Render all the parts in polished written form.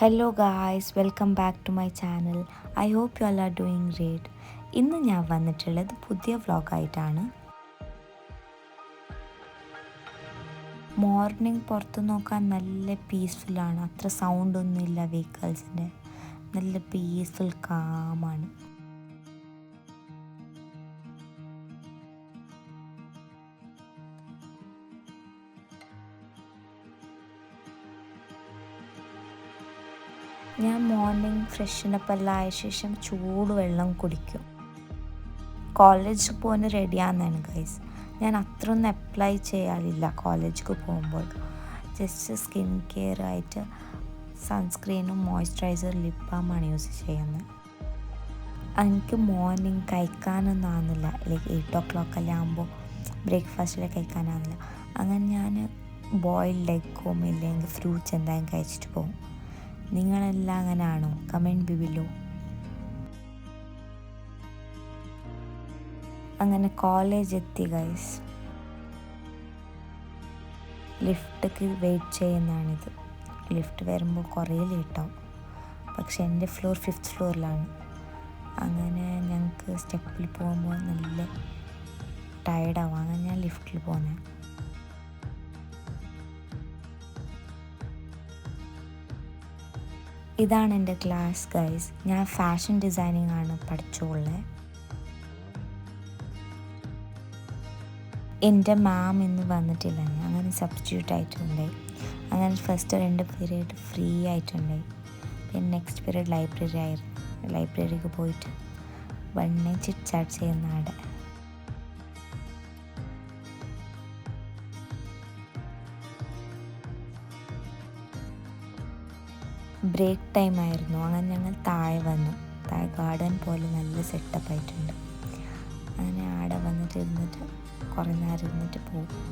Hello guys, welcome back to my channel. I hope you all are doing great. ഇന്ന് ഞാൻ വന്നിട്ടുള്ളത് പുതിയ വ്ളോഗായിട്ടാണ്. Morning പുറത്ത് നോക്കാൻ നല്ല പീസ്ഫുള്ളാണ്. അത്ര സൗണ്ടൊന്നുമില്ല വെഹിക്കിൾസിൻ്റെ. നല്ല പീസ്ഫുൾ കാമാണ്. ഞാൻ മോർണിംഗ് ഫ്രഷനപ്പ് എല്ലാം ആയ ശേഷം ചൂടുവെള്ളം കുടിക്കും. കോളേജിൽ പോകാൻ റെഡിയാകുന്നതാണ് ഗൈസ്. ഞാൻ അത്രയൊന്നും അപ്ലൈ ചെയ്യാറില്ല കോളേജിൽ പോകുമ്പോൾ. ജസ്റ്റ് സ്കിൻ കെയർ ആയിട്ട് സൺസ്ക്രീനും മോയ്സ്ചറൈസർ ലിപ് ബാമാണ് യൂസ് ചെയ്യുന്നത്. എനിക്ക് മോർണിംഗ് കഴിക്കാനൊന്നും ആകുന്നില്ല. 8 എല്ലാം ആകുമ്പോൾ ബ്രേക്ക്ഫാസ്റ്റിൽ കഴിക്കാനാകുന്നില്ല. അങ്ങനെ ഞാൻ ബോയിൽഡ് എഗ്ഗും ഇല്ലെങ്കിൽ ഫ്രൂട്ട്സ് എന്തായാലും കഴിച്ചിട്ട് പോകും. നിങ്ങളെല്ലാം അങ്ങനെയാണോ? Comment below. അങ്ങനെ കോളേജ് എത്തി ഗൈസ്. ലിഫ്റ്റ് വെയിറ്റ് ചെയ്യുന്നതാണിത്. ലിഫ്റ്റ് വരുമ്പോൾ കുറേ ലേറ്റാവും. പക്ഷെ എൻ്റെ ഫ്ലോർ 5th ഫ്ലോറിലാണ്. അങ്ങനെ ഞങ്ങൾക്ക് സ്റ്റെപ്പിൽ പോകുമ്പോൾ നല്ല ടയർഡാവും. അങ്ങനെ ഞാൻ ലിഫ്റ്റിൽ പോകുന്നത്. ഇതാണ് എൻ്റെ ക്ലാസ് ഗൈസ്. ഞാൻ ഫാഷൻ ഡിസൈനിങ് ആണ് പഠിച്ചുള്ളത്. എൻ്റെ മാം ഇന്ന് വന്നിട്ടില്ല. അങ്ങനെ സബ്സ്റ്റിറ്റ്യൂട്ട് ആയിട്ടുണ്ടായി. അങ്ങനെ ഫസ്റ്റ് 2 പീരീഡ് ഫ്രീ ആയിട്ടുണ്ടായി. പിന്നെ നെക്സ്റ്റ് പീരീഡ് ലൈബ്രറി ആയിരുന്നു. ലൈബ്രറിക്ക് പോയിട്ട് ചിറ്റ് ചാറ്റ് ചെയ്യുന്ന അവിടെ. ബ്രേക്ക് ടൈം ആയിരുന്നു. അങ്ങനെ ഞങ്ങൾ താഴെ വന്നു. താഴെ ഗാർഡൻ പോലെ നല്ല സെറ്റപ്പ് ആയിട്ടുണ്ട്. അങ്ങനെ ആടെ വന്നിട്ട് ഇരുന്നിട്ട് കുറേ നേരം ഇരുന്നിട്ട് പോകും.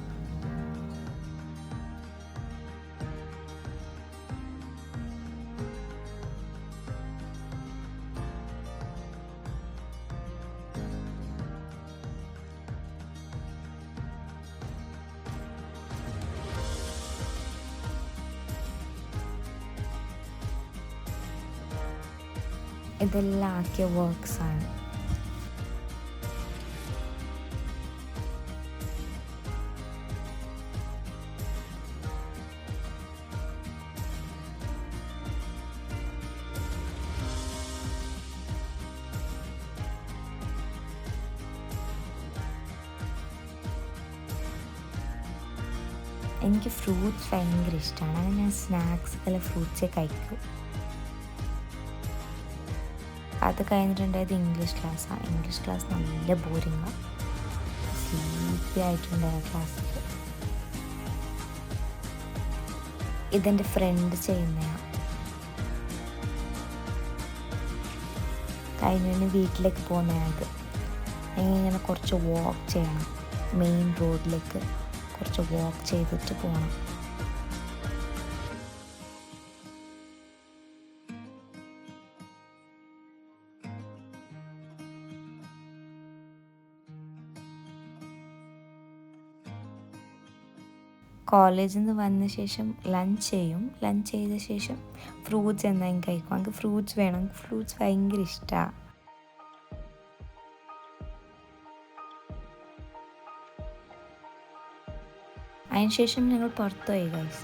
ഇതെല്ലാം ആക്കിയ വർക്ക്സാണ്. എനിക്ക് ഫ്രൂട്ട്സ് ഭയങ്കര ഇഷ്ടമാണ്. അങ്ങനെ ഞാൻ സ്നാക്സിലെല്ലാം ഫ്രൂട്ട്സേ കഴിക്കും. അത് കഴിഞ്ഞിട്ടുണ്ടായത് ഇംഗ്ലീഷ് ക്ലാസ്സാണ്. ഇംഗ്ലീഷ് ക്ലാസ് നല്ല ബോറിങ്ങാണ്. സ്ലീപ്പി ആയിട്ടുണ്ട് ആ ക്ലാസ്സിൽ. ഇതെൻ്റെ ഫ്രണ്ട് ചെയ്യുന്നതാണ്. കഴിഞ്ഞ വീട്ടിലേക്ക് പോകുന്നതാണത്. ഇങ്ങനെ കുറച്ച് വാക്ക് ചെയ്യണം. മെയിൻ റോഡിലേക്ക് കുറച്ച് വാക്ക് ചെയ്തിട്ട് പോകണം. കോളേജിൽ നിന്ന് വന്ന ശേഷം ലഞ്ച് ചെയ്യും. ലഞ്ച് ചെയ്ത ശേഷം ഫ്രൂട്ട്സ് എന്തായാലും കഴിക്കും. എനിക്ക് ഫ്രൂട്ട്സ് വേണം. ഫ്രൂട്ട്സ് ഭയങ്കര ഇഷ്ടമാണ്. അതിന് ശേഷം ഞങ്ങൾ പുറത്തു പോയി ഗൈസ്.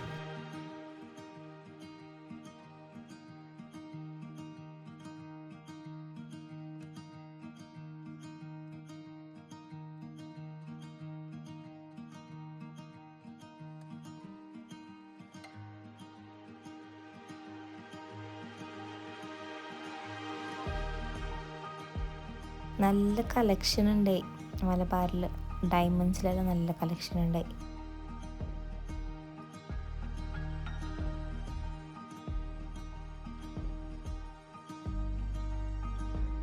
നല്ല കളക്ഷൻ ഉണ്ടായി മലബാറിൽ. ഡയമണ്ട്സിലെല്ലാം നല്ല കളക്ഷൻ ഉണ്ടായി.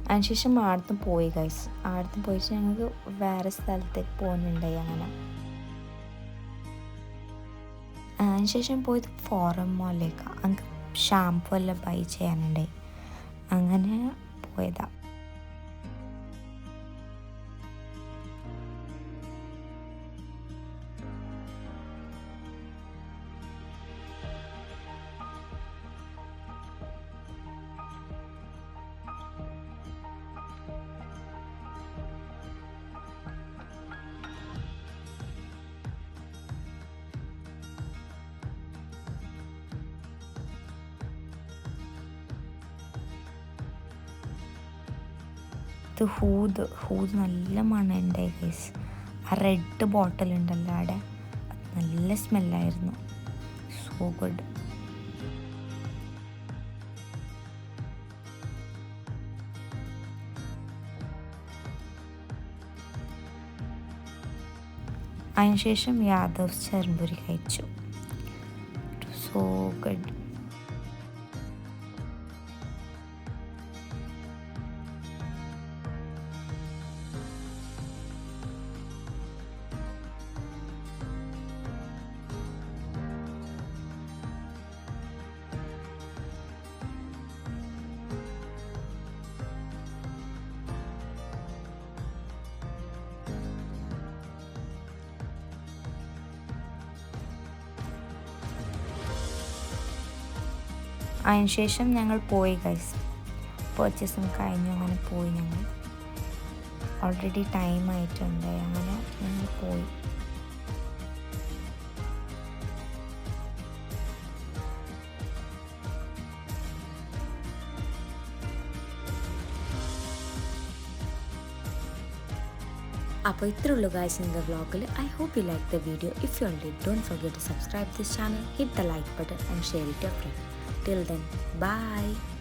അതിനുശേഷം ആടത്തും പോയി ഗൈസ്. ആടത്തും പോയിട്ട് ഞങ്ങൾക്ക് വേറെ സ്ഥലത്തേക്ക് പോകുന്നുണ്ടായി. അങ്ങനെ അതിനുശേഷം പോയത് ഫോറം മോളിലേക്ക്. എനിക്ക് ഷാമ്പു എല്ലാം ബൈ ചെയ്യാനുണ്ടായി. അങ്ങനെ പോയതാണ്. ഇത് ഹൂത് നല്ല മണമുണ്ടായി ഗൈസ്. ആ റെഡ് ബോട്ടിൽ ഉണ്ടല്ലോ അവിടെ, നല്ല സ്മെല്ലായിരുന്നു. So good. അതിനുശേഷം യാദവ് ചെറുമ്പുരി കഴിച്ചു. So good. അതിനുശേഷം ഞങ്ങൾ പോയി ഗൈസ്. പർച്ചേസും കഴിഞ്ഞു. അങ്ങനെ പോയി ഞങ്ങൾ. ഓൾറെഡി ടൈം ആയിട്ടുണ്ട്. അങ്ങനെ ഞങ്ങൾ പോയി. അപ്പോൾ ഇത്രേ ഉള്ളൂ ഗൈസ് ഇന്നത്തെ വ്ളോഗിൽ. I hope you like the video. If you already don't forget to subscribe this channel, hit the like button and share it your friend. Till then, bye.